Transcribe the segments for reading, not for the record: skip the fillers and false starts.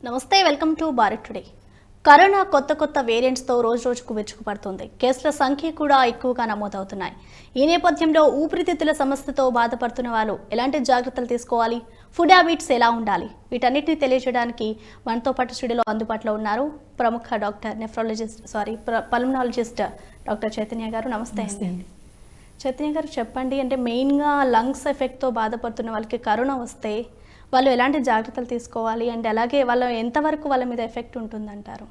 నమస్తే, welcome to Bharat today. Corona కొత్త వేరియంట్స్తో రోజుకు విరుచుకుపడుతుంది. కేసుల సంఖ్య కూడా ఎక్కువగా నమోదవుతున్నాయి. ఈ నేపథ్యంలో ఊపిరితిత్తుల సమస్యతో బాధపడుతున్న వాళ్ళు ఎలాంటి జాగ్రత్తలు తీసుకోవాలి, ఫుడ్ హ్యాబిట్స్ ఎలా ఉండాలి, వీటన్నిటిని తెలియజేయడానికి మనతో పాటు స్టూడియోలో అందుబాటులో ఉన్నారు ప్రముఖ పల్మనాలజిస్ట్ డాక్టర్ చైతన్య గారు. నమస్తే అండి. చైతన్య గారు, చెప్పండి, అంటే మెయిన్గా లంగ్స్ ఎఫెక్ట్తో బాధపడుతున్న వాళ్ళకి కరోనా వస్తే వాళ్ళు ఎలాంటి జాగ్రత్తలు తీసుకోవాలి, అండ్ అలాగే వాళ్ళ ఎంతవరకు వాళ్ళ మీద ఎఫెక్ట్ ఉంటుందంటారు?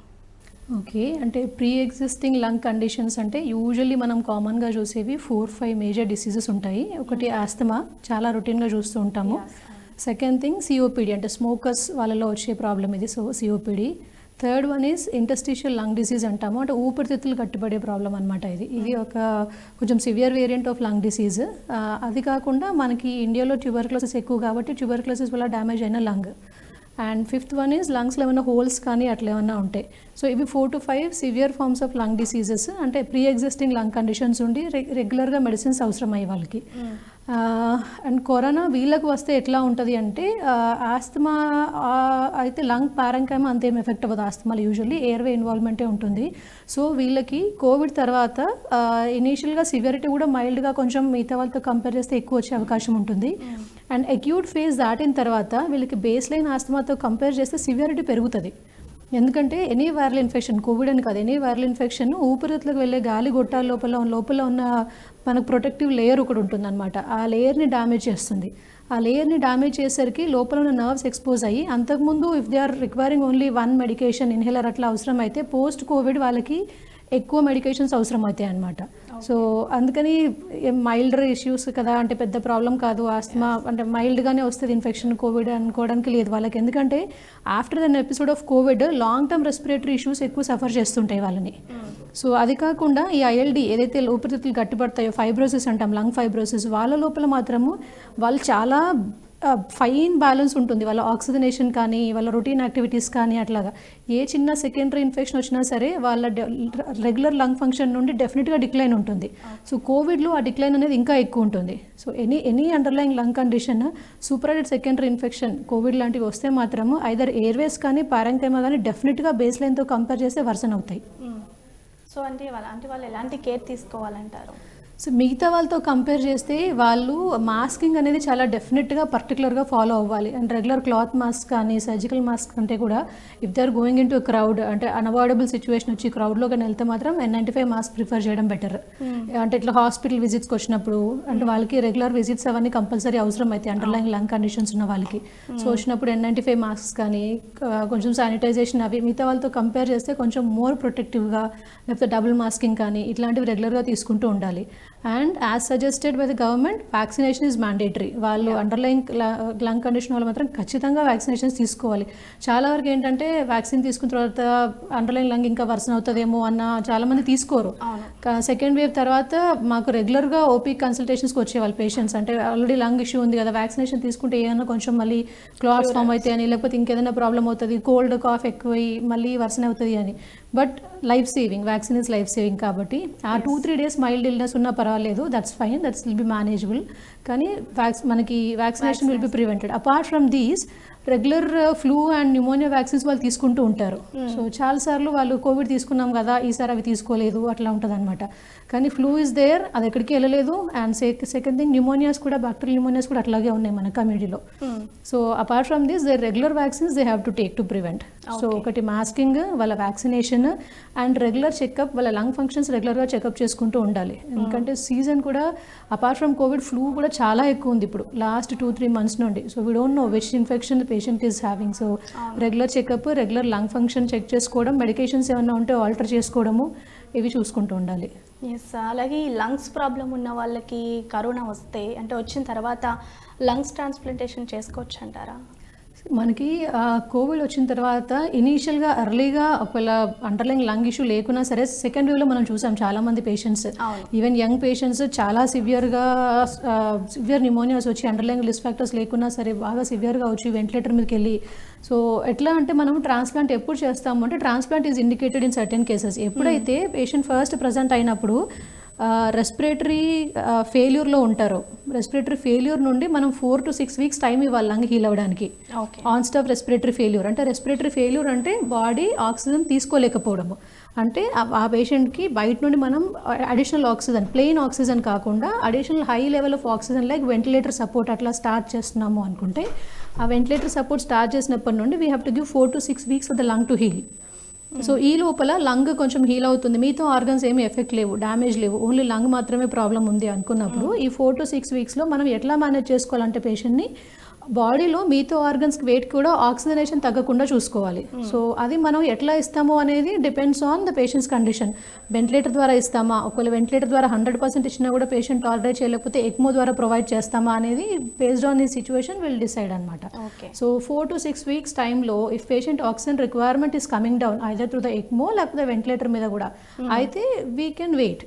ఓకే, అంటే ప్రీ ఎగ్జిస్టింగ్ లంగ్ కండిషన్స్ అంటే యూజువల్లీ మనం కామన్గా చూసేవి 4-5 మేజర్ డిసీజెస్ ఉంటాయి. ఒకటి ఆస్తమా, చాలా రొటీన్గా చూస్తూ ఉంటాము. సెకండ్ థింగ్ సిఓపిడి, అంటే స్మోకర్స్ వాళ్ళలో వచ్చే ప్రాబ్లం ఇది. So COPD. Third one is interstitial lung disease అంటాము, అంటే ఊపిరితిత్తులు కట్టుబడే ప్రాబ్లం అనమాట. ఇది ఒక కొంచెం severe variant of lung disease. అది కాకుండా మనకి ఇండియాలో ట్యూబర్క్లోసిస్ ఎక్కువ కాబట్టి ట్యూబర్క్లోసిస్ వల్ల డ్యామేజ్ అయిన lung. And fifth one is లంగ్స్లో ఏమైనా హోల్స్ కానీ అట్లా ఏమైనా ఉంటాయి. సో ఇవి 4-5 severe forms of lung diseases, అంటే ప్రీ ఎగ్జిస్టింగ్ లంగ్ కండిషన్స్ ఉండి రెగ్యులర్గా మెడిసిన్స్ అవసరం అయ్యే వాళ్ళకి. అండ్ కరోనా వీళ్ళకి వస్తే ఎట్లా ఉంటుంది అంటే, ఆస్తమా అయితే లంగ్ పారంకైమ అంతేం ఎఫెక్ట్ అవ్వదు. ఆస్తమాలో యూజువల్లీ ఎయిర్వే ఇన్వాల్వ్మెంటే ఉంటుంది. సో వీళ్ళకి కోవిడ్ తర్వాత ఇనీషియల్గా సివియరిటీ కూడా మైల్డ్గా కొంచెం మిగతా వాళ్ళతో కంపేర్ చేస్తే ఎక్కువ వచ్చే అవకాశం ఉంటుంది. అండ్ అక్యూట్ ఫేజ్ దాటిన తర్వాత వీళ్ళకి బేస్ లైన్ ఆస్తమాతో కంపేర్ చేస్తే సివియరిటీ పెరుగుతుంది. ఎందుకంటే ఎనీ వైరల్ ఇన్ఫెక్షన్, కోవిడ్ అని కాదు, ఎనీ వైరల్ ఇన్ఫెక్షన్ ఊపిరితిత్తులకు వెళ్ళే గాలి గొట్టాల లోపల ఉన్న మనకు ప్రొటెక్టివ్ లేయర్ ఒకటి ఉంటుందన్నమాట. ఆ లేయర్ని డ్యామేజ్ చేస్తుంది. ఆ లేయర్ని డ్యామేజ్ చేసేసరికి లోపల ఉన్న నర్వ్స్ ఎక్స్పోజ్ అయ్యి, అంతకుముందు if they are requiring only 1 medication inhaler అట్లా అవసరం అయితే, పోస్ట్ కోవిడ్ వాళ్ళకి ఎక్కువ మెడికేషన్స్ అవసరం అవుతాయి అన్నమాట. సో అందుకని మైల్డర్ ఇష్యూస్ కదా, అంటే పెద్ద ప్రాబ్లం కాదు, ఆస్తమా అంటే మైల్డ్గానే వస్తుంది ఇన్ఫెక్షన్, కోవిడ్ అనుకోవడానికి లేదు వాళ్ళకి. ఎందుకంటే after than episode of covid long term respiratory issues ఎక్కువ సఫర్ చేస్తుంటాయి వాళ్ళని. సో అది కాకుండా ఈ ఐఎల్డి ఏదైతే ఊపిరితిత్తులు గట్టిపడతాయో, ఫైబ్రోసిస్ అంటాం, లంగ్ ఫైబ్రోసిస్, వాళ్ళ లోపల మాత్రము వాళ్ళు చాలా ఫైన్ బ్యాలెన్స్ ఉంటుంది. వాళ్ళ ఆక్సిజనేషన్ కానీ, వాళ్ళ రొటీన్ యాక్టివిటీస్ కానీ, అట్లాగా ఏ చిన్న సెకండరీ ఇన్ఫెక్షన్ వచ్చినా సరే వాళ్ళ రెగ్యులర్ లంగ్ ఫంక్షన్ నుండి డెఫినెట్గా డిక్లైన్ ఉంటుంది. సో కోవిడ్లో ఆ డిక్లైన్ అనేది ఇంకా ఎక్కువ ఉంటుంది. So any underline lung condition, superadded secondary infection, Covid లాంటివి వస్తే మాత్రము ఐదర్ ఎయిర్వేస్ కానీ పారెంకైమా కానీ డెఫినెట్గా బేస్ లైన్తో కంపేర్ చేస్తే వర్సన్ అవుతాయి. సో అంటే వాళ్ళు ఎలాంటి కేర్ తీసుకోవాలంటారు? సో మిగతా వాళ్ళతో కంపేర్ చేస్తే వాళ్ళు మాస్కింగ్ అనేది చాలా డెఫినెట్గా పర్టికులర్గా ఫాలో అవ్వాలి. అండ్ రెగ్యులర్ క్లాత్ మాస్క్ కానీ సర్జికల్ మాస్క్ అంటే కూడా if they are going in to crowd, అంటే అన్అవాయిడబుల్ సిచ్యువేషన్ వచ్చి క్రౌడ్లో కానీ వెళ్తే మాత్రం N95 మాస్క్ ప్రిఫర్ చేయడం బెటర్. అంటే ఇట్లా హాస్పిటల్ విజిట్స్కి వచ్చినప్పుడు, అంటే వాళ్ళకి రెగ్యులర్ విజిట్స్ అవన్నీ కంపల్సరీ అవసరం అయితే అండర్లైన్ లంగ్ కండిషన్స్ ఉన్న వాళ్ళకి. సో వచ్చినప్పుడు N95 మాస్క్ కానీ, కొంచెం శానిటైజేషన్, అవి మిగతా వాళ్ళతో కంపేర్ చేస్తే కొంచెం మోర్ ప్రొటెక్టివ్గా, లేకపోతే డబుల్ మాస్కింగ్ కానీ ఇట్లాంటివి రెగ్యులర్గా తీసుకుంటూ ఉండాలి. And as suggested by the government, vaccination is mandatory. వాళ్ళు అండర్లైన్ లంగ్ కండిషన్ వాళ్ళు మాత్రం ఖచ్చితంగా వ్యాక్సినేషన్స్ తీసుకోవాలి. చాలా వరకు ఏంటంటే వ్యాక్సిన్ తీసుకున్న తర్వాత అండర్లైన్ లంగ్ ఇంకా వర్సన్ అవుతుందేమో అన్న చాలామంది తీసుకోరు. సెకండ్ వేవ్ తర్వాత మాకు రెగ్యులర్గా ఓపీ కన్సల్టేషన్స్కి వచ్చేవాళ్ళు పేషెంట్స్, అంటే ఆల్రెడీ లంగ్ ఇష్యూ ఉంది కదా, వ్యాక్సినేషన్ తీసుకుంటే ఏమన్నా కొంచెం మళ్ళీ క్లాట్స్ ఫామ్ అవుతాయి అని, లేకపోతే ఇంకేదైనా ప్రాబ్లం అవుతుంది, కోల్డ్ కాఫ్ ఎక్కువై మళ్ళీ వర్సన్ అవుతుంది అని. But life saving, vaccine is life saving కాబట్టి ఆ 2-3 days మైల్డ్ ఇల్నెస్ ఉన్నా పర్వాలేదు, that's fine, that's will be manageable. కానీ మనకి vaccination will be prevented. Apart from these regular flu and pneumonia vaccines వాళ్ళు తీసుకుంటూ ఉంటారు. సో చాలాసార్లు వాళ్ళు కోవిడ్ తీసుకున్నాం కదా, ఈసారి అవి తీసుకోలేదు, అట్లా ఉంటుంది అనమాట. కానీ ఫ్లూ ఇస్ దేర్, అది ఎక్కడికి వెళ్ళలేదు. అండ్ సెకండ్ థింగ్, న్యూమోనియాస్ కూడా, బ్యాక్టీరియల్ న్యూమోనియాస్ కూడా అట్లాగే ఉన్నాయి మన కమ్యూనిటీలో. So apart from this they regular vaccines they have to take to prevent. So ఒకటి మాస్కింగ్, వాళ్ళ వ్యాక్సినేషన్, అండ్ రెగ్యులర్ చెకప్, వాళ్ళ లంగ్ ఫంక్షన్స్ రెగ్యులర్గా చెకప్ చేసుకుంటూ ఉండాలి. ఎందుకంటే సీజన్ కూడా అపార్ట్ ఫ్రమ్ కోవిడ్, ఫ్లూ కూడా చాలా ఎక్కువ ఉంది ఇప్పుడు లాస్ట్ 2-3 months నుండి. So we don't know which infection patient is having. So regular checkup, regular lung function check చేసుకోవడం, మెడికేషన్స్ ఏమైనా ఉంటే ఆల్టర్ చేసుకోవడము, ఇవి చూసుకుంటూ ఉండాలి. ఎస్, అలాగే ఈ లంగ్స్ ప్రాబ్లం ఉన్న వాళ్ళకి కరోనా వస్తే, అంటే వచ్చిన తర్వాత లంగ్స్ ట్రాన్స్ప్లాంటేషన్ చేసుకోవచ్చు అంటారా? మనకి కోవిడ్ వచ్చిన తర్వాత ఇనీషియల్గా ఎర్లీగా ఒకవేళ అండర్లైన్ లంగ్ ఇష్యూ లేకున్నా సరే, సెకండ్ వేవ్లో మనం చూసాం చాలామంది పేషెంట్స్, ఈవెన్ యంగ్ పేషెంట్స్ చాలా సివియర్ న్యూమోనియాస్ వచ్చి అండర్లైన్ రిస్క్ ఫ్యాక్టర్స్ లేకున్నా సరే బాగా సివియర్గా వచ్చి వెంటిలేటర్ మీదకి వెళ్ళి. సో ఎట్లా అంటే మనం ట్రాన్స్ప్లాంట్ ఎప్పుడు చేస్తాము అంటే, transplant is indicated in certain cases. ఎప్పుడైతే పేషెంట్ ఫస్ట్ ప్రజెంట్ అయినప్పుడు రెస్పిరేటరీ ఫెయిల్యూర్లో ఉంటారో, రెస్పిరేటరీ ఫెయిల్యూర్ నుండి మనం 4 to 6 weeks టైం ఇవ్వాలి లంగ్ హీల్ అవ్వడానికి. ఆన్ స్టాప్ రెస్పిరేటరీ ఫెయిల్యూర్ అంటే, రెస్పిరేటరీ ఫెయిల్యూర్ అంటే బాడీ ఆక్సిజన్ తీసుకోలేకపోవడము. అంటే ఆ పేషెంట్కి బయట నుండి మనం అడిషనల్ ఆక్సిజన్, ప్లెయిన్ ఆక్సిజన్ కాకుండా additional high level of oxygen like ventilator support అట్లా స్టార్ట్ చేస్తున్నాము అనుకుంటే, ఆ వెంటిలేటర్ సపోర్ట్ స్టార్ట్ చేసినప్పటి నుండి we have to give 4 to 6 weeks for the lung to heal. So ఈ లోపల లంగ్ కొంచెం హీల్ అవుతుంది, మిగతా ఆర్గన్స్ ఏమీ ఎఫెక్ట్ లేవు, డ్యామేజ్ లేవు, ఓన్లీ లంగ్ మాత్రమే ప్రాబ్లం ఉంది అనుకున్నప్పుడు ఈ 4 to 6 weeksలో మనం ఎట్లా మేనేజ్ చేసుకోవాలంటే పేషెంట్ని బాడీలో మిగతా ఆర్గన్స్కి వెయిట్ కూడా ఆక్సిజనేషన్ తగ్గకుండా చూసుకోవాలి. సో అది మనం ఎట్లా ఇస్తాము అనేది depends on the patient's condition. Ventilator ద్వారా ఇస్తామా, ఒకవేళ వెంటిలేటర్ ద్వారా 100% ఇచ్చినా కూడా పేషెంట్ టాలరేట్ చేయలేకపోతే ఎక్మో ద్వారా ప్రొవైడ్ చేస్తామా అనేది బేస్డ్ ఆన్ ఈ సిచ్యువేషన్ విల్ డిసైడ్ అనమాట. సో 4 to 6 weeks టైంలో if patient oxygen requirement is coming down either through the ECMO లేకపోతే వెంటిలేటర్ మీద కూడా అయితే వీ కెన్ వెయిట్.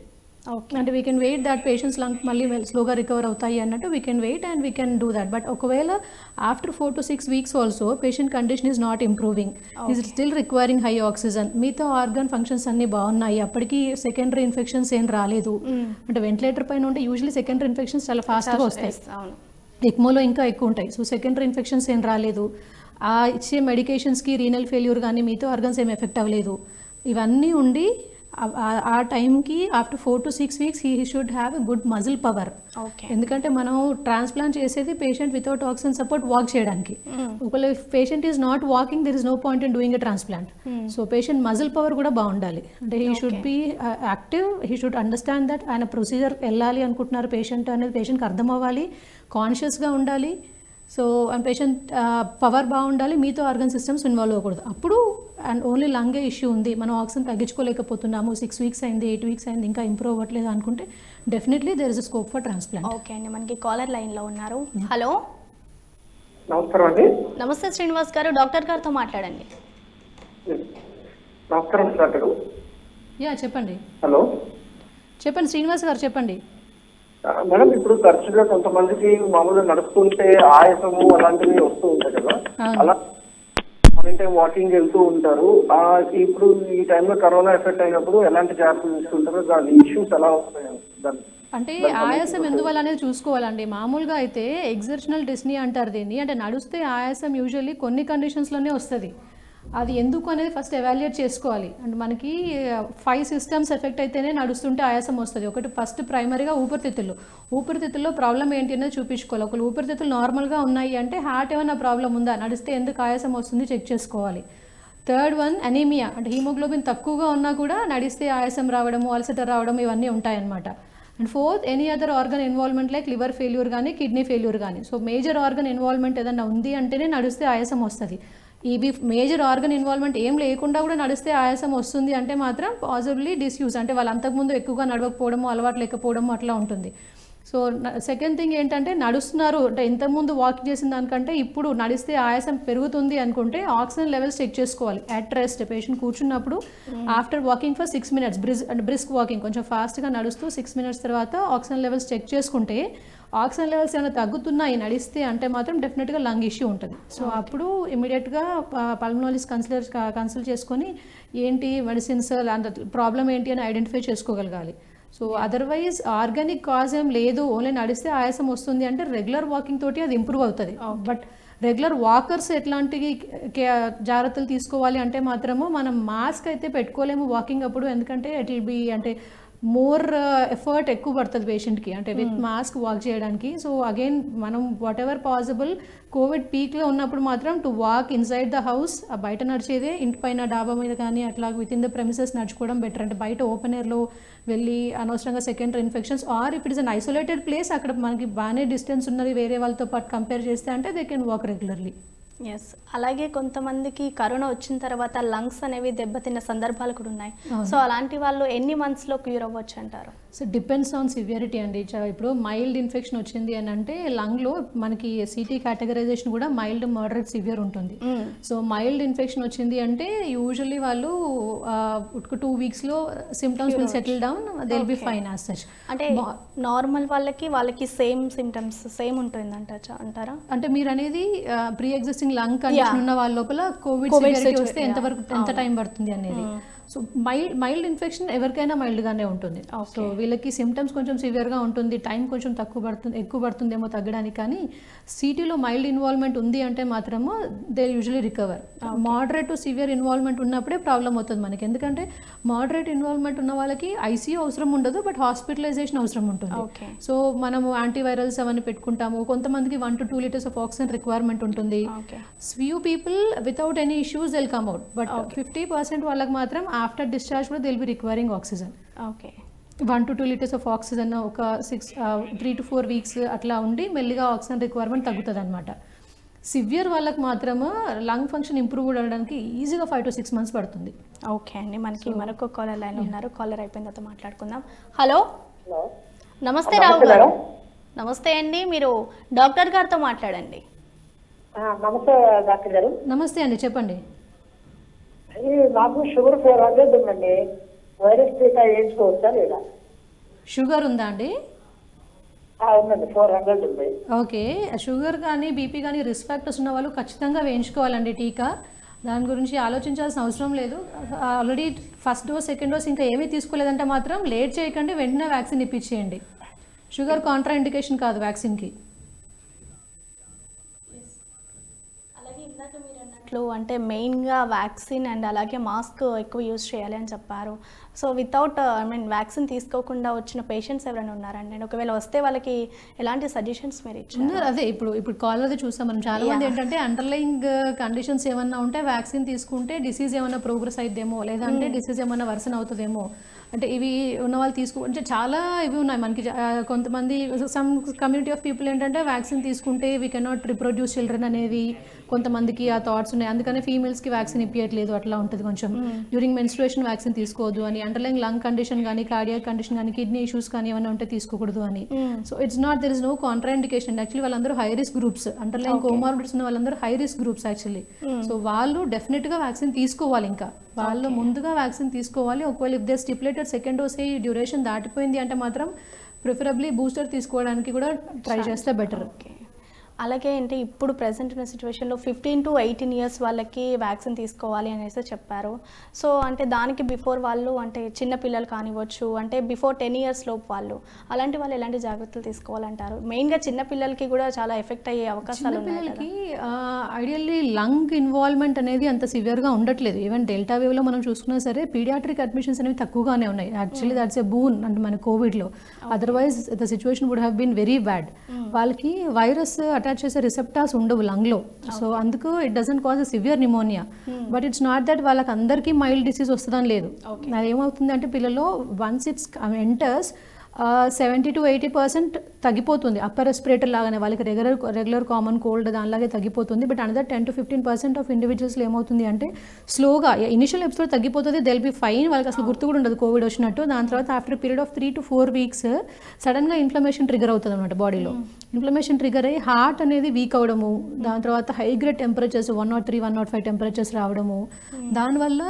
అంటే we can wait that patient's lung మళ్ళీ స్లోగా రికవర్ అవుతాయి అన్నట్టు we can wait and we can do that. But ఒకవేళ after 4 to 6 weeks also patient condition is not improving, is still requiring high oxygen, మిగతా organ functions అన్ని బాగున్నాయి, అప్పటికి secondary infections ఏం రాలేదు. అంటే వెంటిలేటర్ పైన ఉంటే యూజువల్లీ సెకండరీ ఇన్ఫెక్షన్స్ చాలా ఫాస్ట్గా వస్తాయి, ఎక్మోలో ఇంకా ఎక్కువ ఉంటాయి. సో సెకండరీ ఇన్ఫెక్షన్స్ ఏం రాలేదు, ఆ ఇచ్చే మెడికేషన్స్కి రీనల్ ఫెయిల్యూర్ కానీ మిగతా ఆర్గన్స్ ఏం ఎఫెక్ట్ అవ్వలేదు, ఇవన్నీ ఉండి ఆ టైంకి after 4 to 6 weeks he should have a good muscle power. ఎందుకంటే మనం ట్రాన్స్ప్లాంట్ చేసేది patient without oxygen support walk చేయడానికి. ఒకవేళ patient is not walking there is no point in doing a transplant. So patient muscle power కూడా బాగుండాలి. అంటే he should be active, he should understand that ఆయన procedure వెళ్ళాలి అనుకుంటున్నారు patient అనేది పేషెంట్కి అర్థం అవ్వాలి, కాన్షియస్గా ఉండాలి. సో అండ్ పేషెంట్ పవర్ బాగుండాలి, మీతో ఆర్గన్ సిస్టమ్స్ ఇన్వాల్వ్ అవ్వకూడదు. అప్పుడు అండ్ ఓన్లీ లంగే ఇష్యూ ఉంది, మనం ఆక్సిజన్ తగ్గించుకోలేకపోతున్నాము, 6 weeks అయింది, 8 weeks అయింది, ఇంకా ఇంప్రూవ్ అవ్వట్లేదు అనుకుంటే definitely there is a scope for transplant. Okay అండి, మనకి కాలర్ లైన్లో ఉన్నారు. హలో, నమస్కారం అండి. నమస్తే శ్రీనివాస్ గారు, డాక్టర్ గారితో మాట్లాడండి. నమస్కారం డాక్టర్. యా చెప్పండి. హలో చెప్పండి శ్రీనివాస్ గారు చెప్పండి. మేడం, ఇప్పుడు తరచుగా కొంతమందికి మామూలుగా నడుస్తుంటే ఆయాసము అలాంటివి వస్తూ ఉంటాయి కదా, అలా మార్నింగ్ టైం వాకింగ్ వెళ్తూ ఉంటారు. ఇప్పుడు ఈ టైంలో కరోనా ఎఫెక్ట్ అయినప్పుడు ఎలాంటి జాగ్రత్తలు తీసుకుంటారో దాని ఇష్యూస్ ఎలా వస్తాయి? అంటే ఆయాసం ఎందువల్ల అనేది చూసుకోవాలండి. మామూలుగా అయితే ఎగ్జర్షనల్ డిస్నీ అంటారు దీన్ని. అంటే నడుస్తే ఆయాసం యూజువల్లీ కొన్ని కండిషన్స్లోనే వస్తుంది. అది ఎందుకు అనేది ఫస్ట్ ఎవాల్యుయేట్ చేసుకోవాలి. అంటే మనకి 5 systems ఎఫెక్ట్ అయితేనే నడుస్తుంటే ఆయాసం వస్తుంది. ఒకటి ఫస్ట్ ప్రైమరీగా ఊపిరితిత్తుల్లో ప్రాబ్లం ఏంటి అనేది చూపించుకోవాలి. ఒకవేళ ఊపిరితిత్తులు నార్మల్గా ఉన్నాయి అంటే హార్ట్ ఏమైనా ప్రాబ్లం ఉందా, నడిస్తే ఎందుకు ఆయాసం వస్తుంది చెక్ చేసుకోవాలి. థర్డ్ వన్ అనీమియా, అంటే హీమోగ్లోబిన్ తక్కువగా ఉన్నా కూడా నడిస్తే ఆయాసం రావడము, అలసట రావడం ఇవన్నీ ఉంటాయన్నమాట. And fourth any other organ involvement like liver failure కానీ కిడ్నీ ఫెయిల్యూర్ కానీ. సో మేజర్ ఆర్గన్ ఇన్వాల్వ్మెంట్ ఏదైనా ఉంది అంటేనే నడిస్తే ఆయాసం వస్తుంది. ఇవి మేజర్ ఆర్గన్ ఇన్వాల్వ్మెంట్ ఏం లేకుండా కూడా నడిస్తే ఆయాసం వస్తుంది అంటే మాత్రం పాసిబిలీ డిస్యూజ్, అంటే వాళ్ళు అంతకుముందు ఎక్కువగా నడవకపోవడము, అలవాటు లేకపోవడము అట్లా ఉంటుంది. సో సెకండ్ థింగ్ ఏంటంటే నడుస్తున్నారు అంటే ఇంతకుముందు వాకింగ్ చేసిన దానికంటే ఇప్పుడు నడిస్తే ఆయాసం పెరుగుతుంది అనుకుంటే ఆక్సిజన్ లెవెల్స్ చెక్ చేసుకోవాలి. అట్ రెస్ట్ పేషెంట్ కూర్చున్నప్పుడు after walking for 6 minutes brisk walking కొంచెం ఫాస్ట్గా నడుస్తూ 6 minutes తర్వాత ఆక్సిజన్ లెవెల్స్ చెక్ చేసుకుంటే ఆక్సిజన్ లెవెల్స్ ఏమైనా తగ్గుతున్నాయి నడిస్తే అంటే మాత్రం డెఫినెట్గా లంగ్ ఇష్యూ ఉంటుంది. సో అప్పుడు ఇమీడియట్గా పల్మనాలజిస్ట్ కన్సల్ట్ చేసుకొని ఏంటి మెడిసిన్స్ అంత ప్రాబ్లం ఏంటి అని ఐడెంటిఫై చేసుకోగలగాలి. సో అదర్వైజ్ ఆర్గానిక్ కాజ్ ఏం లేదు, ఓన్లీ నడిస్తే ఆయాసం వస్తుంది అంటే రెగ్యులర్ వాకింగ్ తోటి అది ఇంప్రూవ్ అవుతుంది. బట్ రెగ్యులర్ వాకర్స్ ఎట్లాంటి జాగ్రత్తలు తీసుకోవాలి అంటే మాత్రము మనం మాస్క్ అయితే పెట్టుకోలేము వాకింగ్ అప్పుడు, ఎందుకంటే ఇట్ విల్ బి అంటే మోర్ ఎఫర్ట్ ఎక్కువ పడుతుంది పేషెంట్కి అంటే విత్ మాస్క్ వాక్ చేయడానికి. సో అగైన్ మనం వాట్ ఎవర్ పాసిబుల్ కోవిడ్ పీక్లో ఉన్నప్పుడు మాత్రం to walk inside the house, బయట నడిచేదే ఇంటి పైన డాబా మీద కానీ అట్లా విత్ ఇన్ ద ప్రెమిసెస్ నడుచుకోవడం బెటర్. అంటే బయట ఓపెన్ ఎయిర్లో వెళ్ళి అనవసరంగా secondary infections or if it is an isolated place అక్కడ మనకి బాగానే డిస్టెన్స్ ఉన్నది వేరే వాళ్ళతో పాటు కంపేర్ చేస్తే అంటే they can walk regularly. Yes, అలాగే కొంతమందికి కరోనా వచ్చిన తర్వాత లంగ్స్ అనేవి దెబ్బతిన్న సందర్భాలు కూడా ఉన్నాయి. సో అలాంటి వాళ్ళు ఎన్ని మంత్స్లో క్యూర్ అవ్వచ్చు అంటారు? సో డిపెండ్స్ ఆన్ సివియరిటీ అండి. ఇప్పుడు మైల్డ్ ఇన్ఫెక్షన్ వచ్చింది అని అంటే లంగ్లో మనకి సిటీ కేటగరైజేషన్ కూడా మైల్డ్, మోడరేట్, సివియర్ ఉంటుంది. సో మైల్డ్ ఇన్ఫెక్షన్ వచ్చింది అంటే యూజువల్లీ వాళ్ళు 2 weeksలో symptoms will settle down, they will be fine as such. అంటే నార్మల్ వాళ్ళకి సేమ్ సిమ్టమ్స్ సేమ్ ఉంటుంది అంటారా? అంటే మీరు అనేది ప్రీ ఎగ్జిస్టింగ్ లంగ్ కండిషన్ ఉన్న వాళ్ళ లోపల కోవిడ్ వస్తే ఎంత టైం పడుతుంది అనేది. సో మైల్డ్ ఇన్ఫెక్షన్ ఎవరికైనా మైల్డ్గానే ఉంటుంది. సో వీళ్ళకి సిమ్టమ్స్ కొంచెం సివియర్గా ఉంటుంది, టైం కొంచెం ఎక్కువ పడుతుందేమో తగ్గడానికి, కానీ సిటీలో మైల్డ్ ఇన్వాల్వ్మెంట్ ఉంది అంటే మాత్రము they usually recover. Moderate to severe involvement ఉన్నప్పుడే ప్రాబ్లం అవుతుంది మనకి, ఎందుకంటే మోడరేట్ ఇన్వాల్వ్మెంట్ ఉన్న వాళ్ళకి ఐసీయూ అవసరం ఉండదు, బట్ హాస్పిటలైజేషన్ అవసరం ఉంటుంది. సో మనము యాంటీవైరల్స్ అవన్నీ పెట్టుకుంటాము. కొంతమందికి 1 to 2 liters of oxygen requirement ఉంటుంది. Few people without any issues will come out, but 50% వాళ్ళకి మాత్రం ఆఫ్టర్ డిశ్చార్జ్ కూడా will be requiring oxygen. 1 to 2 liters of oxygen ఒక 3 to 4 weeks అట్లా ఉండి మెల్లిగా ఆక్సిజన్ రిక్వైర్మెంట్ తగ్గుతుంది అనమాట. సివియర్ వాళ్ళకి మాత్రము లంగ్ ఫంక్షన్ ఇంప్రూవ్ అవ్వడానికి ఈజీగా 5 to 6 months పడుతుంది. ఓకే అండి, మనకి మరొక కాలర్ లైన్ ఉన్నారు. కాలర్ అయిపోయిన తర్వాత మాట్లాడుకుందాం. హలో, నమస్తే రావు గారు. నమస్తే అండి, మీరు డాక్టర్ గారితో మాట్లాడండి. నమస్తే డాక్టర్ గారు. నమస్తే అండి, చెప్పండి. నాకు షుగర్ 400 ఉందండి, వైరస్ టీకా వేయించుకోవచ్చా లేదా? షుగర్ ఉందా అండి? ఉందండి, 400 ఉంది. ఓకే, షుగర్ కానీ బీపీ కానీ రిస్క్ ఫ్యాక్టర్స్ ఉన్న వాళ్ళు ఖచ్చితంగా వేయించుకోవాలండి టీకా. దాని గురించి ఆలోచించాల్సిన అవసరం లేదు. Already first dose second dose ఇంకా ఏమీ తీసుకోలేదంటే మాత్రం లేట్ చేయకండి, వెంటనే వ్యాక్సిన్ ఇప్పించేయండి. షుగర్ కాంట్రా ఇండికేషన్ కాదు వ్యాక్సిన్కి. అంటే మెయిన్గా వ్యాక్సిన్ అండ్ అలాగే మాస్క్ ఎక్కువ యూజ్ చేయాలి అని చెప్పారు. సో వితౌట్ వ్యాక్సిన్ తీసుకోకుండా వచ్చిన పేషెంట్స్ ఎవరైనా ఉన్నారండి? ఒకవేళ వస్తే వాళ్ళకి ఎలాంటి సజెషన్స్ మీరు ఇచ్చారు? అదే ఇప్పుడు కాలర్ చూసాం మనం, చాలా మంది ఏంటంటే అండర్లైయింగ్ కండిషన్స్ ఏమన్నా ఉంటే వ్యాక్సిన్ తీసుకుంటే డిసీజ్ ఏమన్నా ప్రోగ్రెస్ అయిద్దేమో, లేదంటే డిసీజ్ ఏమన్నా వర్సన్ అవుతుందేమో, అంటే ఇవి ఉన్న వాళ్ళు అంటే చాలా ఇవి ఉన్నాయి మనకి. కొంతమంది సమ్ కమ్యూనిటీ ఆఫ్ పీపుల్ ఏంటంటే వ్యాక్సిన్ తీసుకుంటే వీ కెనాట్ రిప్రొడ్యూస్ చిల్డ్రన్ అనేది కొంతమందికి ఆ థాట్స్ ఉన్నాయి, అందుకని ఫీమేల్స్కి వ్యాక్సిన్ ఇప్పించట్లేదు అట్లా ఉంటుంది కొంచెం. డ్యూరింగ్ మెన్స్ట్రుయేషన్ వ్యాక్సిన్ తీసుకోవద్దు అని, అండర్లైయింగ్ లంగ్ కండిషన్ కానీ కార్డియాక్ కండిషన్ కానీ కిడ్నీ ఇష్యూస్ కానీ ఏమైనా ఉంటే తీసుకోకూడదు అని. So it's not, there is no contraindication. Actually వాళ్ళందరూ high risk groups, underlying comorbidities ఉన్న వాళ్ళందరూ high risk groups actually. So వాళ్ళు డెఫినెట్గా వ్యాక్సిన్ తీసుకోవాలి, ఇంకా వాళ్ళు ముందుగా వ్యాక్సిన్ తీసుకోవాలి. ఒకవేళ if they stipulated second dose ఈ డ్యూరేషన్ దాటిపోయింది అంటే మాత్రం ప్రిఫరబ్లీ బూస్టర్ తీసుకోవడానికి కూడా ట్రై చేస్తే బెటర్. అలాగే అంటే ఇప్పుడు ప్రజెంట్ ఉన్న సిచ్యువేషన్లో 15 to 18 years వాళ్ళకి వ్యాక్సిన్ తీసుకోవాలి అనేసి చెప్పారు. సో అంటే దానికి బిఫోర్ వాళ్ళు, అంటే చిన్న పిల్లలు కానివ్వచ్చు, అంటే బిఫోర్ 10 years లోపు వాళ్ళు, అలాంటి వాళ్ళు ఎలాంటి జాగ్రత్తలు తీసుకోవాలంటారు? మెయిన్గా చిన్న పిల్లలకి కూడా చాలా ఎఫెక్ట్ అయ్యే అవకాశాలు ఉన్నాయి. పిల్లలకి ఐడియల్లీ లంగ్ ఇన్వాల్వ్మెంట్ అనేది అంత సివియర్గా ఉండట్లేదు. ఈవెన్ డెల్టా వేవ్లో మనం చూసుకున్నా సరే పీడియాట్రిక్ అడ్మిషన్స్ అనేవి తక్కువగానే ఉన్నాయి. యాక్చువల్లీ దాట్స్ ఎ బూన్ అంటే మన కోవిడ్లో. Otherwise the situation would have been very bad. వాళ్ళకి వైరస్ అటాచ్ చేసే రిసెప్టార్స్ ఉండవు లంగ్లో, సో అందుకు it doesn't cause a severe pneumonia. But it's not that వాళ్ళకి అందరికీ మైల్డ్ డిసీజ్ వస్తుందని లేదు. అది ఏమవుతుంది అంటే పిల్లల్లో వన్స్ ఇట్స్ ఎంటర్స్ 70 to 80% తగ్గిపోతుంది. అప్పర్ రెస్పిరేటర్ లాగానే వాళ్ళకి రెగ్యులర్ కామన్ కోల్డ్ దానిలాగే తగ్గిపోతుంది. బట్ అనదర్ 10 to 15% ఆఫ్ ఇండివిజువల్స్లో ఏమవుతుంది అంటే స్లోగా ఇనిషియల్ ఎపిసోడ్ తగ్గిపోతుంది, దెల్ బి ఫైన్, వాళ్ళకి అసలు గుర్తు కూడా ఉండదు కోవిడ్ వచ్చినట్టు. దాని తర్వాత after period of 3 to 4 weeks సడన్గా ఇన్ఫ్లమేషన్ ట్రిగర్ అవుతుంది అనమాట బాడీలో. ఇన్ఫ్లమేషన్ ట్రిగర్ అయ్యి హార్ట్ అనేది వీక్ అవడము, దాని తర్వాత హై గ్రేడ్ టెంపరేచర్స్ 103, 105 టెంపరేచర్స్ రావడము, దానివల్ల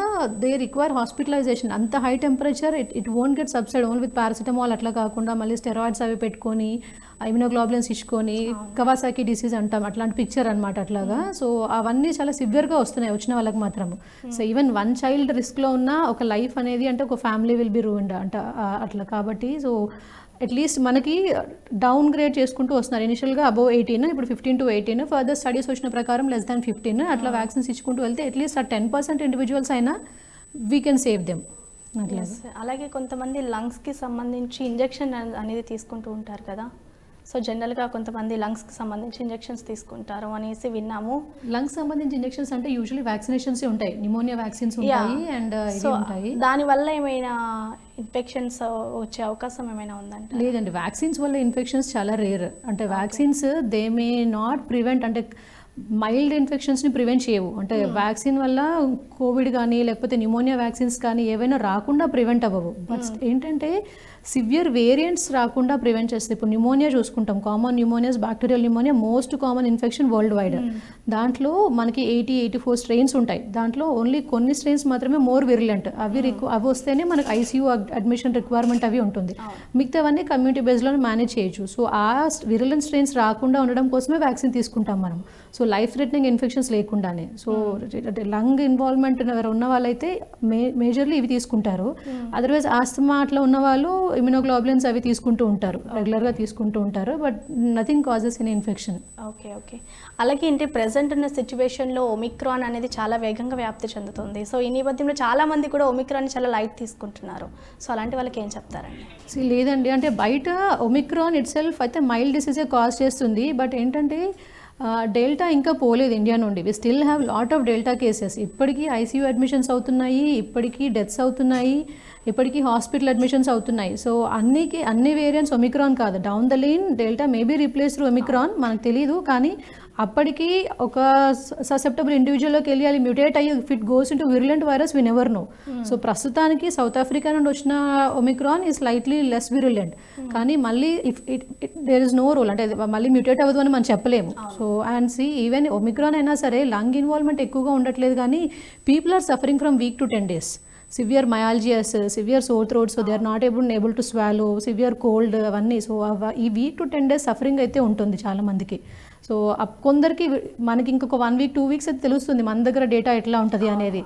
దే రిక్వైర్ హాస్పిటలైజేషన్. అంత high temperature it won't get subside only with paracetamol అట్లా కాకుండా మళ్ళీ స్టెరాయిడ్స్ అవి పెట్టుకొని ఇమ్యునోగ్లోబులిన్స్ ఇచ్చుకొని కవాసాకి డిసీజ్ అంటాం, అట్లాంటి పిక్చర్ అనమాట అట్లాగా. సో అవన్నీ చాలా సివియర్గా వస్తున్నాయి వచ్చిన వాళ్ళకి మాత్రము. సో ఈవెన్ 1 child రిస్క్లో ఉన్న ఒక లైఫ్ అనేది అంటే ఒక ఫ్యామిలీ విల్ బి రూయిన్డ్ అంట అట్లా. కాబట్టి సో అట్లీస్ట్ మనకి డౌన్ గ్రేడ్ చేసుకుంటూ వస్తున్నారు. ఇనిషియల్గా అబోవ్ 18, ఇప్పుడు 15 to 18, ఫర్దర్ స్టడీస్ వచ్చిన ప్రకారం లెస్ దాన్ 15 అట్లా వ్యాక్సిన్స్ ఇచ్చుకుంటూ వెళ్తే అట్లీస్ట్ ఆ 10% ఇండివిజువల్స్ అయినా వీ కెన్ సేవ్ దెమ్. అలాగే కొంతమంది లంగ్స్కి సంబంధించి ఇంజెక్షన్ అనేది తీసుకుంటూ ఉంటారు కదా. సో జనరల్గా కొంతమంది లంగ్స్కి సంబంధించి ఇంజెక్షన్స్ తీసుకుంటారు అనేసి విన్నాము. లంగ్స్ సంబంధించి ఇంజెక్షన్స్ అంటే యూజువల్లీ వ్యాక్సినేషన్స్ ఉంటాయి, నిమోనియా వ్యాక్సిన్స్ ఉంటాయి అండ్ ఉంటాయి. దానివల్ల ఏమైనా ఇన్ఫెక్షన్స్ వచ్చే అవకాశం ఏమైనా ఉందంటే? లేదండి, వ్యాక్సిన్స్ వల్ల ఇన్ఫెక్షన్స్ చాలా రేర్. అంటే vaccines they may not prevent, అంటే మైల్డ్ ఇన్ఫెక్షన్స్ని ప్రివెంట్ చేయవు. అంటే వ్యాక్సిన్ వల్ల కోవిడ్ కానీ లేకపోతే న్యూమోనియా వ్యాక్సిన్స్ కానీ ఏవైనా రాకుండా ప్రివెంట్ అవ్వవు. బట్ ఏంటంటే సివియర్ వేరియంట్స్ రాకుండా ప్రివెంట్ చేస్తాయి. ఇప్పుడు న్యూమోనియా చూసుకుంటాం, common pneumonias, bacterial pneumonia most common infection world wide. దాంట్లో మనకి 80-84 స్ట్రెయిన్స్ ఉంటాయి. దాంట్లో ఓన్లీ కొన్ని స్ట్రెయిన్స్ మాత్రమే మోర్ విరిలెంట్. అవి వస్తేనే మనకి ఐసీయూ అడ్మిషన్ రిక్వైర్మెంట్ అవి ఉంటుంది. మిగతావన్నీ కమ్యూనిటీ బేస్లో మేనేజ్ చేయొచ్చు. సో ఆ విరిలెంట్ స్ట్రెయిన్స్ రాకుండా ఉండడం కోసమే వ్యాక్సిన్ తీసుకుంటాం మనం. So so life threatening infections లేకుండానే. సో లంగ్ ఇన్వాల్వ్మెంట్ ఉన్న వాళ్ళైతే మేజర్లీ ఇవి తీసుకుంటారు. అదర్వైజ్ ఆస్తమా అట్లా ఉన్న వాళ్ళు ఇమ్యునోగ్లోబులిన్స్ అవి తీసుకుంటూ ఉంటారు, రెగ్యులర్గా తీసుకుంటూ ఉంటారు, but nothing causes any infection. Okay. అలాగే ఏంటి ప్రెసెంట్ ఉన్న సిచ్యువేషన్లో ఒమిక్రాన్ అనేది చాలా వేగంగా వ్యాప్తి చెందుతుంది. సో ఈ నేపథ్యంలో చాలా మంది కూడా ఒమిక్రాన్ చాలా లైట్ తీసుకుంటున్నారు. సో అలాంటి వాళ్ళకి ఏం చెప్తారండి? లేదండి, అంటే బయట ఒమిక్రాన్ ఇట్ సెల్ఫ్ అయితే మైల్డ్ డిసీజే కాజ్ చేస్తుంది. బట్ ఏంటంటే డెల్టా ఇంకా పోలేదు ఇండియా నుండి. We still have lot of Delta cases. ఇప్పటికీ ఐసీయూ అడ్మిషన్స్ అవుతున్నాయి, ఇప్పటికీ డెత్స్ అవుతున్నాయి, ఇప్పటికీ హాస్పిటల్ అడ్మిషన్స్ అవుతున్నాయి. సో అన్ని వేరియంట్స్ ఒమిక్రాన్ కాదు. Down the line Delta maybe replace through Omicron, మనకు తెలీదు. కానీ అప్పటికి ఒక ససెప్టబుల్ ఇండివిజువల్లోకి వెళ్ళి అది మ్యూటేట్ అయ్యి if it goes into virulent virus we never know. So ప్రస్తుతానికి సౌత్ ఆఫ్రికా నుండి వచ్చిన ఒమిక్రాన్ ఈ స్లైట్లీ లెస్ విరులెంట్. కానీ మళ్ళీ if there is no rule, అంటే మళ్ళీ మ్యూటేట్ అవ్వదు అని మనం చెప్పలేము. So and see even Omicron అయినా సరే లంగ్ ఇన్వాల్వ్మెంట్ ఎక్కువగా ఉండట్లేదు, కానీ people are suffering from week to 10 days. Severe myalgias, severe sore throat, so they are not able to swallow, severe cold అవన్నీ. సో ఈ వీక్ to 10 days సఫరింగ్ అయితే ఉంటుంది చాలా మందికి. సో కొందరికి మనకి ఇంకొక 1 week 2 weeks అయితే తెలుస్తుంది మన దగ్గర డేటా ఎట్లా ఉంటుంది అనేది.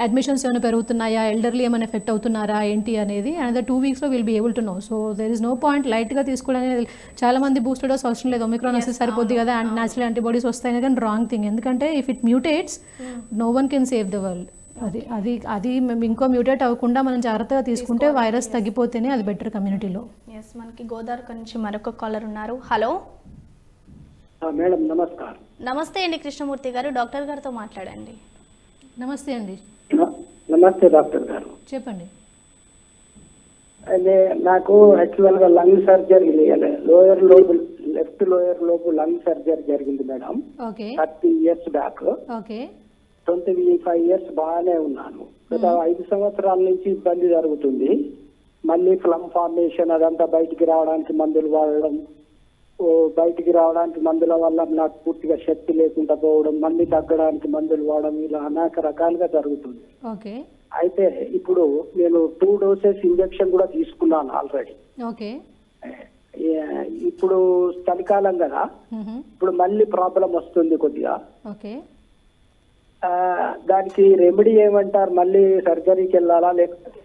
అడ్మిషన్స్ ఏమైనా పెరుగుతున్నాయా, ఎల్డర్లీ ఏమైనా ఎఫెక్ట్ అవుతున్నారా ఏంటి అనేది. అండ్ 2 weeksలో will be able to know. So there is no point లైట్గా తీసుకోవడానికి. చాలా మంది బూస్టర్ డోస్ అవసరం లేదు, ఒమిక్రాన్ వస్తే సరిపోద్ది కదా, అండ్ న్యాచురల్ యాంటీబాడీస్ వస్తాయి, కానీ రాంగ్ థింగ్. ఎందుకంటే if it mutates no one can save the world. అది ఇంకో మ్యూటేట్ అవ్వకుండా మనం జాగ్రత్తగా తీసుకుంటే వైరస్ తగ్గిపోతేనే అది బెటర్ కమ్యూనిటీలో. ఎస్, మనకి గోదావరి నుంచి మరొక కాలర్ ఉన్నారు. హలో మేడం నమస్కారం. నమస్తే అండి కృష్ణమూర్తి గారు, డాక్టర్ గారితో మాట్లాడండి. నమస్తే అండి, నమస్తే డాక్టర్ గారు. చెప్పండి. అదే నాకు యాక్చువల్ గా lung surgery lower lobe, left lower lobe lung surgery జరిగింది madam. Okay. 30 years back. Okay. 25 years బాగానే ఉన్నాను. గత 5 సంవత్సరాల నుంచి ఇబ్బంది జరుగుతుంది. మళ్ళీ ఫ్లమ్ ఫార్మేషన్ అదంతా బయటికి రావడానికి మందులు వాడడం, బయటికి రావడానికి మందుల వల్ల నాకు పూర్తిగా శక్తి లేకుండా పోవడం, మళ్ళీ తగ్గడానికి మందులు వాడడం, ఇలా అనేక రకాలుగా జరుగుతుంది. ఓకే. అయితే ఇప్పుడు నేను 2 doses ఇంజెక్షన్ కూడా తీసుకున్నాను ఆల్రెడీ. ఓకే. ఇప్పుడు చలికాలం కదా, ఇప్పుడు మళ్ళీ ప్రాబ్లం వస్తుంది కొద్దిగా. ఓకే. దానికి రెమెడీ ఏమంటారు? మళ్ళీ సర్జరీకి వెళ్ళాలా లేకపోతే?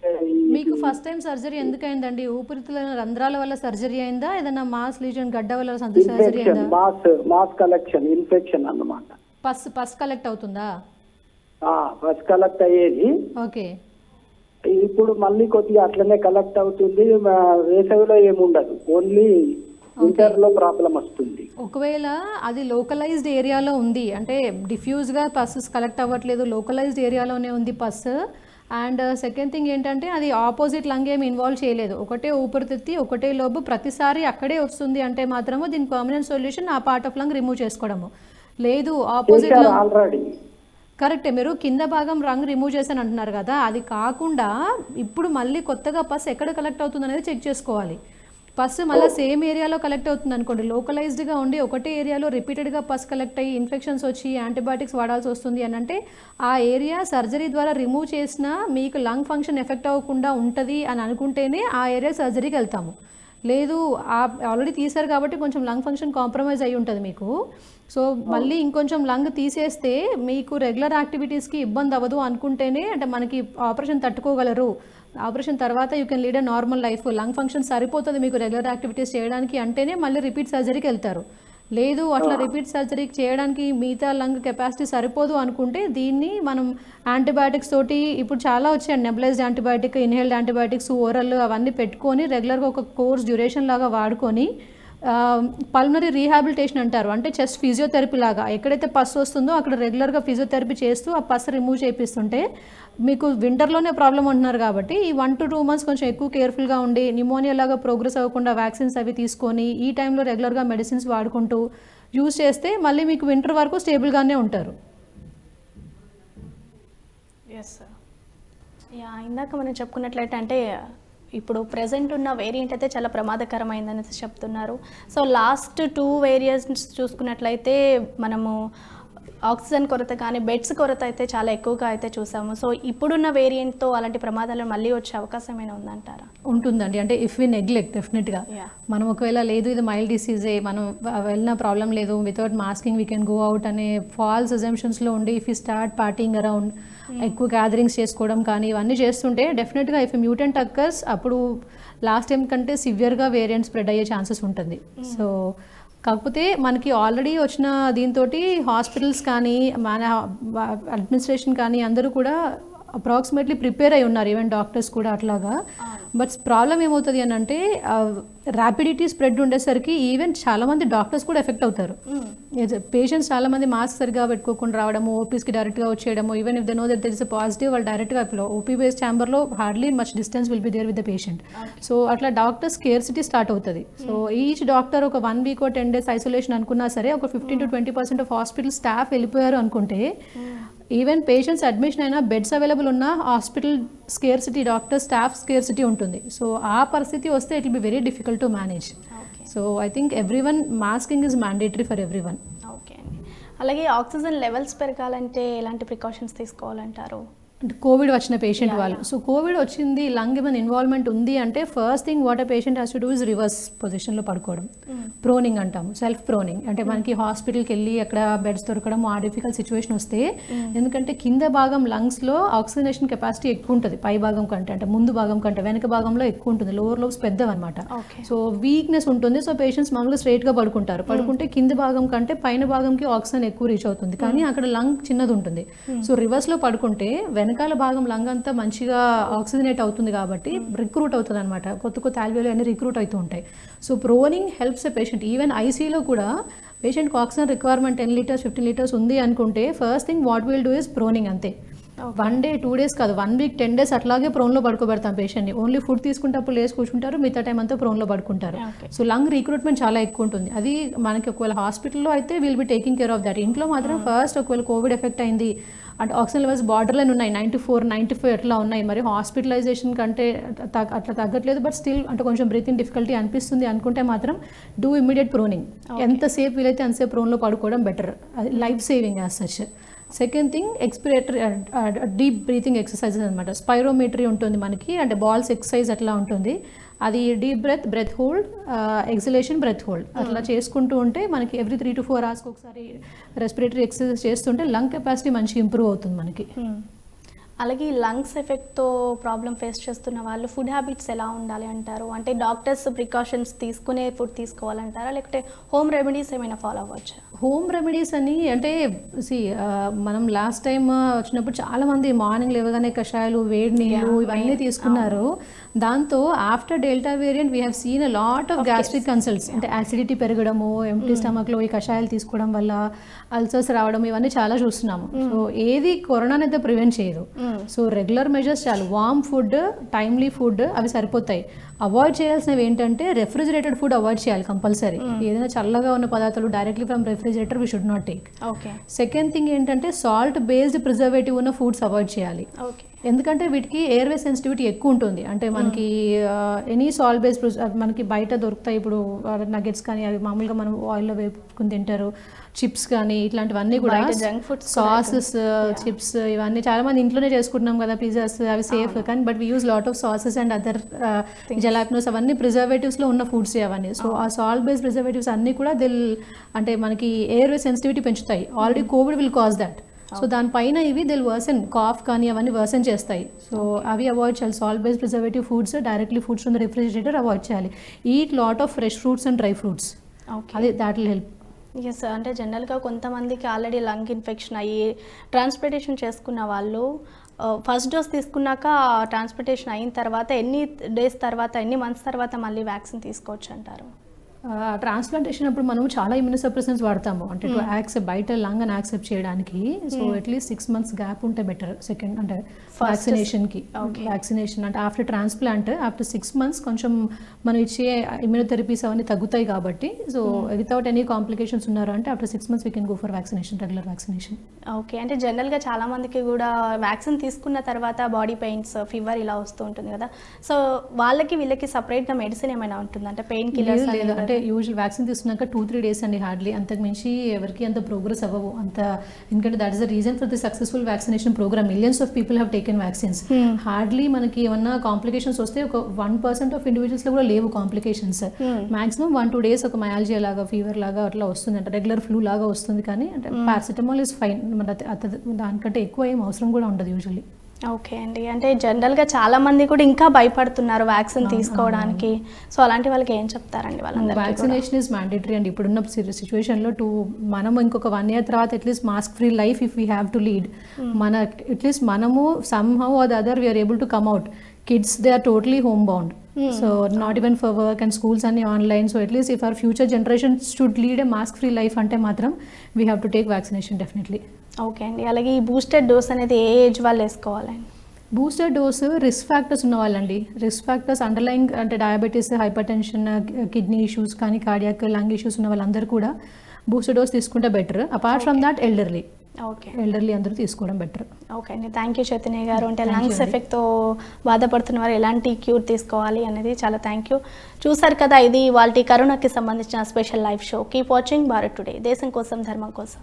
మీకు ఫస్ట్ టైం సర్జరీ ఎందుకు అయిందండి? ఊపిరితిత్తుల రంధ్రాల వల్ల సర్జరీ అయిందా, ఏదైనా మాస్ లీజన్ గడ్డ వల్ల సర్జరీ అయిందా? మాస్ కలెక్షన్ ఇన్ఫెక్షన్ అన్నమాట. పస్ కలెక్ట్ అవుతుందా? పస్ కలెక్ట్ అయ్యేది. ఓకే. ఇప్పుడు మళ్ళీ కొద్దిగా అట్లనే కలెక్ట్ అవుతుంది. వేసవిలో ఏముండదు, ఓన్లీ వింటర్ లో ప్రాబ్లం వస్తుంది. ఒకవేళ అది లోకలైజ్డ్ ఏరియాలో ఉంది, అంటే డిఫ్యూజ్గా పస్ కలెక్ట్ అవ్వట్లేదు, లోకలైజ్డ్ ఏరియాలోనే ఉంది పస్. అండ్ సెకండ్ థింగ్ ఏంటంటే అది ఆపోజిట్ లంగ్ ఏమి ఇన్వాల్వ్ చేయలేదు, ఒకటే ఊపిరితిత్తి ఒకటే లోబు ప్రతిసారి అక్కడే వస్తుంది అంటే మాత్రము దీని పర్మనెంట్ సొల్యూషన్ ఆ పార్ట్ ఆఫ్ లంగ్ రిమూవ్ చేసుకోవడము. లేదు ఆపోజిట్ ఆల్రెడీ కరెక్టే, మీరు కింద భాగం రంగు రిమూవ్ చేశాను అంటున్నారు కదా, అది కాకుండా ఇప్పుడు మళ్ళీ కొత్తగా పస్ ఎక్కడ కలెక్ట్ అవుతుంది అనేది చెక్ చేసుకోవాలి. పస్ మళ్ళీ సేమ్ ఏరియాలో కలెక్ట్ అవుతుంది అనుకోండి, లోకలైజ్డ్గా ఉండి ఒకటే ఏరియాలో రిపీటెడ్గా పస్ కలెక్ట్ అయ్యి ఇన్ఫెక్షన్స్ వచ్చి యాంటీబయాటిక్స్ వాడాల్సి వస్తుంది అని అంటే ఆ ఏరియా సర్జరీ ద్వారా రిమూవ్ చేసినా మీకు లంగ్ ఫంక్షన్ ఎఫెక్ట్ అవ్వకుండా ఉంటుంది అని అనుకుంటేనే ఆ ఏరియా సర్జరీకి వెళ్తాము. లేదు ఆల్రెడీ తీశారు కాబట్టి కొంచెం లంగ్ ఫంక్షన్ కాంప్రమైజ్ అయి ఉంటుంది మీకు. సో మళ్ళీ ఇంకొంచెం లంగ్ తీసేస్తే మీకు రెగ్యులర్ యాక్టివిటీస్కి ఇబ్బంది అవ్వదు అనుకుంటేనే, అంటే మనకి ఆపరేషన్ తట్టుకోగలరు, ఆపరేషన్ తర్వాత you can lead a normal life, lung function సరిపోతుంది మీకు రెగ్యులర్ యాక్టివిటీస్ చేయడానికి అంటేనే మళ్ళీ రిపీట్ సర్జరీకి వెళ్తారు. లేదు అట్లా రిపీట్ సర్జరీ చేయడానికి మిగతా లంగ్ కెపాసిటీ సరిపోదు అనుకుంటే దీన్ని మనం యాంటీబయాటిక్స్ తోటి, ఇప్పుడు చాలా వచ్చాయి నెబులైజ్డ్ యాంటీబయాటిక్, ఇన్హేల్డ్ యాంటీబయాటిక్స్, ఓరల్ అవన్నీ పెట్టుకొని రెగ్యులర్గా ఒక కోర్స్ డ్యూరేషన్ లాగా వాడుకొని పల్మనరీ రీహాబిలిటేషన్ అంటారు, అంటే చెస్ట్ ఫిజియోథెరపీ లాగా ఎక్కడైతే పస్ వస్తుందో అక్కడ రెగ్యులర్గా ఫిజియోథెరపీ చేస్తూ ఆ పస్ రిమూవ్ చేపిస్తుంటే, మీకు వింటర్లోనే ప్రాబ్లం ఉంటున్నారు కాబట్టి ఈ 1 to 2 months కొంచెం ఎక్కువ కేర్ఫుల్గా ఉండి న్యూమోనియా లాగా ప్రోగ్రెస్ అవ్వకుండా వ్యాక్సిన్స్ అవి తీసుకొని ఈ టైంలో రెగ్యులర్గా మెడిసిన్స్ వాడుకుంటూ యూజ్ చేస్తే మళ్ళీ మీకు వింటర్ వరకు స్టేబుల్గానే ఉంటారు. Yes sir. ఇందాక మనం చెప్పుకున్నట్లయితే అంటే ఇప్పుడు ప్రెజెంట్ ఉన్న వేరియంట్ అయితే చాలా ప్రమాదకరమైందని చెప్తున్నారు. సో లాస్ట్ 2 వేరియంట్స్ చూసుకున్నట్లయితే మనము ఆక్సిజన్ కొరత కానీ బెడ్స్ కొరత అయితే చాలా ఎక్కువగా అయితే చూసాము. సో ఇప్పుడున్న వేరియంట్తో అలాంటి ప్రమాదాలు మళ్ళీ వచ్చే అవకాశం ఏమైనా ఉందంటారా? ఉంటుందండి. అంటే ఇఫ్ వి నెగ్లెక్ట్ డెఫినెట్గా మనం ఒకవేళ లేదు ఇది మైల్డ్ డిసీజే, మనం వెళ్ళిన ప్రాబ్లం లేదు, without masking we can go out అనే ఫాల్స్ అజంప్షన్స్లో ఉండి if you start partying around, ఎక్కువ గ్యాదరింగ్స్ చేసుకోవడం కానీ ఇవన్నీ చేస్తుంటే డెఫినెట్గా ఇఫ్ మ్యూటెంట్ అక్కర్స్ అప్పుడు లాస్ట్ టైం కంటే సివియర్గా వేరియంట్ స్ప్రెడ్ అయ్యే ఛాన్సెస్ ఉంటుంది. సో కాకపోతే మనకి ఆల్రెడీ వచ్చిన దీంతో హాస్పిటల్స్ కానీ మన అడ్మినిస్ట్రేషన్ కానీ అందరూ కూడా అప్రాక్సిమేట్లీ ప్రిపేర్ అయి ఉన్నారు, ఈవెన్ డాక్టర్స్ కూడా అట్లాగా. బట్ ప్రాబ్లం ఏమవుతుంది అని అంటే ర్యాపిడిటీ స్ప్రెడ్ ఉండేసరికి ఈవెన్ చాలామంది డాక్టర్స్ కూడా ఎఫెక్ట్ అవుతారు. పేషెంట్స్ చాలామంది మాస్క్ సరిగా పెట్టుకోకుండా రావడము, ఓపీస్కి డైరెక్ట్గా వచ్చేయడము, even if they know that there is a positive వాళ్ళు డైరెక్ట్గా ఓపీ బేస్ ఛాంబర్లో hardly much distance will be there with the patient. So అట్లా డాక్టర్ స్కేర్సిటీ స్టార్ట్ అవుతుంది. సో ఈచ్ డాక్టర్ ఒక 1 వీక్ 10 days ఐసోలేషన్ అనుకున్నా సరే ఒక 15 to 20% ఆఫ్ హాస్పిటల్ స్టాఫ్ వెళ్ళిపోయారు అనుకుంటే ఈవెన్ పేషెంట్స్ అడ్మిషన్ అయినా బెడ్స్ అవైలబుల్ ఉన్న hospital scarcity, doctor staff scarcity ఉంటుంది. సో ఆ పరిస్థితి వస్తే it will be very difficult to manage. So I think everyone masking is mandatory for everyone. Okay అండి. అలాగే ఆక్సిజన్ లెవెల్స్ పెరగాలంటే ఎలాంటి ప్రికాషన్స్ తీసుకోవాలంటారు? అంటే కోవిడ్ వచ్చిన పేషెంట్ వాళ్ళు, సో కోవిడ్ వచ్చింది, లంగ్ ఏమైనా ఇన్వాల్వ్మెంట్ ఉంది అంటే first thing what a patient has to do is reverse పొజిషన్లో పడుకోవడం, ప్రోనింగ్ అంటాము, సెల్ఫ్ ప్రోనింగ్. అంటే మనకి హాస్పిటల్కి వెళ్ళి అక్కడ బెడ్స్ దొరకడం ఆ డిఫికల్ట్ సిచ్యువేషన్ వస్తే, ఎందుకంటే కింద భాగం లంగ్స్లో ఆక్సిజనేషన్ కెపాసిటీ ఎక్కువ ఉంటుంది పై భాగం కంటే, అంటే ముందు భాగం కంటే వెనక భాగంలో ఎక్కువ ఉంటుంది, లోవర్ లోబ్స్ పెద్దవన్నమాట. సో వీక్నెస్ ఉంటుంది. సో పేషెంట్స్ మామూలుగా స్ట్రైట్గా పడుకుంటారు, పడుకుంటే కింద భాగం కంటే పైన భాగంకి ఆక్సిజన్ ఎక్కువ రీచ్ అవుతుంది, కానీ అక్కడ లంగ్ చిన్నది ఉంటుంది. సో రివర్స్లో పడుకుంటే వెనకాల భాగం లంగ్ అంతా మంచిగా ఆక్సిజనేట్ అవుతుంది కాబట్టి రిక్రూట్ అవుతుంది అనమాట, కొత్త కొత్త ఆల్వియోలు అన్ని రిక్రూట్ అవుతూ ఉంటాయి. So proning helps a patient. Even ఐసీయూలో కూడా పేషెంట్కి ఆక్సిజన్ రిక్వైర్మెంట్ 10 liters 15 liters ఉంది అనుకుంటే first thing what will do is proning అంతే. 1 day 2 days కాదు, 1 week 10 days అట్లాగే ప్రోన్లో పడుకోబెడతాం పేషెంట్ని. ఓన్లీ ఫుడ్ తీసుకుంటప్పుడు లేసి కూర్చుంటారు, మిగతా టైం అంతా ప్రోన్లో పడుకుంటారు. సో లంగ్ రిక్రూట్మెంట్ చాలా ఎక్కువ ఉంటుంది. అది మనకి ఒకవేళ హాస్పిటల్లో అయితే will be taking care of that. ఇంట్లో మాత్రం ఫస్ట్ ఒకవేళ కోవిడ్ ఎఫెక్ట్ అయింది అంటే ఆక్సిజన్ లెవెల్స్ బార్డర్ లైన్ ఉన్నాయి, 94 95 అట్లా ఉన్నాయి, మరి హాస్పిటలైజేషన్ కంటే అట్లా తగ్గట్లేదు, బట్ స్టిల్ అంటే కొంచెం బ్రీతింగ్ డిఫికల్టీ అనిపిస్తుంది అనుకుంటే మాత్రం డూ ఇమ్మీడియట్ ప్రోనింగ్. ఎంతసేపు వీలైతే అంతసేపు ప్రోన్లో పడుకోవడం బెటర్, అది life saving as such. Second thing expiratory deep breathing exercises అనమాట. స్పైరోమెట్రీ ఉంటుంది మనకి, అంటే బాల్స్ ఎక్సర్సైజ్ అట్లా ఉంటుంది. అది deep breath hold, exhalation, breath hold అట్లా చేసుకుంటూ ఉంటే మనకి ఎవ్రీ 3 to 4 hours ఒకసారి రెస్పిరేటరీ ఎక్సర్సైజ్ చేస్తుంటే లంగ్ కెపాసిటీ మంచిగా ఇంప్రూవ్ అవుతుంది మనకి. అలాగే ఈ లంగ్స్ ఎఫెక్ట్తో ప్రాబ్లం ఫేస్ చేస్తున్న వాళ్ళు ఫుడ్ హ్యాబిట్స్ ఎలా ఉండాలి అంటారు? అంటే డాక్టర్స్ ప్రికాషన్స్ తీసుకునే ఫుడ్ తీసుకోవాలంటారా, లేకపోతే హోమ్ రెమెడీస్ ఏమైనా ఫాలో అవ్వచ్చా? హోమ్ రెమెడీస్ అని అంటే మనం లాస్ట్ టైం వచ్చినప్పుడు చాలామంది మార్నింగ్ లేవగానే కషాయాలు, వేడి నీళ్ళు ఇవన్నీ తీసుకున్నారు. దాంతో after delta variant we have seen a lot of gastric consults, అంటే యాసిడిటీ పెరగడము, ఎంప్టీ స్టమక్లో ఈ కషాయాలు తీసుకోవడం వల్ల అల్సర్స్ రావడం, ఇవన్నీ చాలా చూస్తున్నాము. సో ఏది కరోనాని అయితే ప్రివెంట్ చేయదు. సో రెగ్యులర్ మెజర్స్ చాలు, వార్మ్ ఫుడ్, టైమ్లీ ఫుడ్ అవి సరిపోతాయి. అవాయిడ్ చేయాల్సినవి ఏంటంటే రెఫ్రిజిరేటెడ్ ఫుడ్ అవాయిడ్ చేయాలి కంపల్సరీ. ఏదైనా చల్లగా ఉన్న పదార్థాలు directly from refrigerator we should not take. Second thing ఏంటంటే సాల్ట్ బేస్డ్ ప్రిజర్వేటివ్ ఉన్న ఫుడ్స్ అవాయిడ్ చేయాలి. ఎందుకంటే వీటికి ఎయిర్వే సెన్సిటివిటీ ఎక్కువ ఉంటుంది. అంటే మనకి ఎనీ సాల్ట్ బేస్డ్ మనకి బయట దొరుకుతాయి, ఇప్పుడు నగెట్స్ కానీ అవి మామూలుగా మనం ఆయిల్లో వేపుకుని తింటారు, చిప్స్ కానీ ఇట్లాంటివన్నీ కూడా, సాసెస్, చిప్స్ ఇవన్నీ చాలా మంది ఇంట్లోనే చేసుకుంటున్నాం కదా, పిజ్జాస్ అవి సేఫ్, కానీ but we use lot of sauces and other gelatinous అవన్నీ ప్రిజర్వేటివ్స్లో ఉన్న ఫుడ్స్ అవన్నీ. సో ఆ సాల్ట్ బేస్డ్ ప్రిజర్వేటివ్స్ అన్నీ కూడా అంటే మనకి ఎయిర్వే సెన్సిటివిటీ పెంచుతాయి. Already Covid will cause that. So దానిపైన ఇవి దిల్ వర్సన్, కాఫ్ కానీ అవన్నీ వర్సన్ చేస్తాయి. సో అవి అవాయిడ్ చేయాలి. Salt based preservative foods, directly foods from the refrigerator avoid చేయాలి. Eat lot of fresh fruits and dry fruits, అది దాట్ విల్ హెల్ప్. ఎస్, అంటే జనరల్గా కొంతమందికి ఆల్రెడీ లంగ్ ఇన్ఫెక్షన్ అయ్యి ట్రాన్స్ప్లాంటేషన్ చేసుకున్న వాళ్ళు ఫస్ట్ డోస్ తీసుకున్నాక ట్రాన్స్ప్లాంటేషన్ అయిన తర్వాత ఎన్ని డేస్ తర్వాత, ఎన్ని మంత్స్ తర్వాత మళ్ళీ వ్యాక్సిన్ తీసుకోవచ్చు అంటారు? ట్రాన్స్ప్లాంటేషన్ అప్పుడు మనం చాలా ఇమ్యూనోసప్రెసెన్స్ వాడతాము, అంటే టు యాక్సెప్ట్ బయట లంగ్ అని యాక్సెప్ట్ చేయడానికి. సో అట్లీస్ట్ 6 months గ్యాప్ ఉంటే బెటర్. సెకండ్ అంటే వ్యాక్సినేషన్కి, వ్యాక్సినేషన్ అంటే ఆఫ్టర్ ట్రాన్స్ప్లాంట్ ఆఫ్టర్ 6 months కొంచెం మనం ఇచ్చే ఇమ్యూనోథెరపీస్ అవన్నీ తగ్గుతాయి కాబట్టి, సో వితౌట్ ఎనీ కాంప్లికేషన్స్ ఉన్నారు అంటే after 6 months we can go for vaccination, regular vaccination. Okay, అంటే జనరల్గా చాలా మందికి కూడా వ్యాక్సిన్ తీసుకున్న తర్వాత బాడీ పెయిన్స్, ఫీవర్ ఇలా వస్తూ ఉంటుంది కదా, సో వాళ్ళకి వీళ్ళకి సపరేట్గా మెడిసిన్ ఏమైనా ఉంటుంది అంటే పెయిన్ కిల్లర్స్? లేదు, అంటే యూజువల్ వ్యాక్సిన్ తీసుకున్నాక 2-3 డేస్ అండి హార్డ్లీ, అంతకుమించి ఎవరికి అంత ప్రోగ్రెస్ అవ్వవు అంత. ఎందుకంటే that is the reason for the successful vaccination programme. Millions of people have taken vaccines. Hardly మనకి ఏమన్నా కాంప్లికేషన్స్ వస్తే ఒక 1% ఆఫ్ ఇండివిజువల్స్లో కూడా లేవు కాంప్లికేషన్స్. మాక్సిమం 1-2 డేస్ ఒక మయాలజియా లాగా, ఫీవర్ లాగా అట్లా వస్తుంది, అంటే రెగ్యులర్ ఫ్లూ లాగా వస్తుంది. కానీ అంటే పారాసిటమాల్ ఇస్ ఫైన్, దానికంటే ఎక్కువ ఏం అవసరం కూడా ఉండదు యూజువల్లీ. ఓకే అండి, అంటే జనరల్గా చాలా మంది కూడా ఇంకా భయపడుతున్నారు వ్యాక్సిన్ తీసుకోవడానికి. సో అలాంటి వాళ్ళకి ఏం చెప్తారండి? వాళ్ళందరికీ వ్యాక్సినేషన్ ఇస్ మ్యాండేటరీ అండి ఇప్పుడున్న సిచ్యువేషన్లో. మనం ఇంకొక 1 year తర్వాత at least mask free life if we have to lead, మన అట్లీస్ట్ మనము somehow or the other we are able to come out. Kids, they are totally homebound. So not even for work, and schools are online. So at least if our future generations should lead a mask-free life, ante matram we have to take vaccination definitely. Okay అండి, అలాగే ఈ booster dose అనేది ఏ age వాళ్ళు వేసుకోవాలండి? Booster dose risk factors ఉన్న వాళ్ళండి. Risk factors underlying అంటే diabetes, hyper tension, kidney issues కానీ కార్డియాక్, లంగ్ ఇష్యూస్ ఉన్న వాళ్ళందరూ కూడా బూస్టర్ డోస్ తీసుకుంటే better. Apart from that elderly అందరూ తీసుకోవడం బెటర్. ఓకే అండి, థ్యాంక్ యూ చైతన్య గారు. అంటే లంగ్స్ ఎఫెక్ట్తో బాధపడుతున్న వారు ఎలాంటి క్యూర్ తీసుకోవాలి అనేది చాలా థ్యాంక్ యూ. చూసారు కదా, ఇది వాళ్ళ కరోనాకి సంబంధించిన special live show. Keep watching Bharat today, దేశం కోసం ధర్మం కోసం.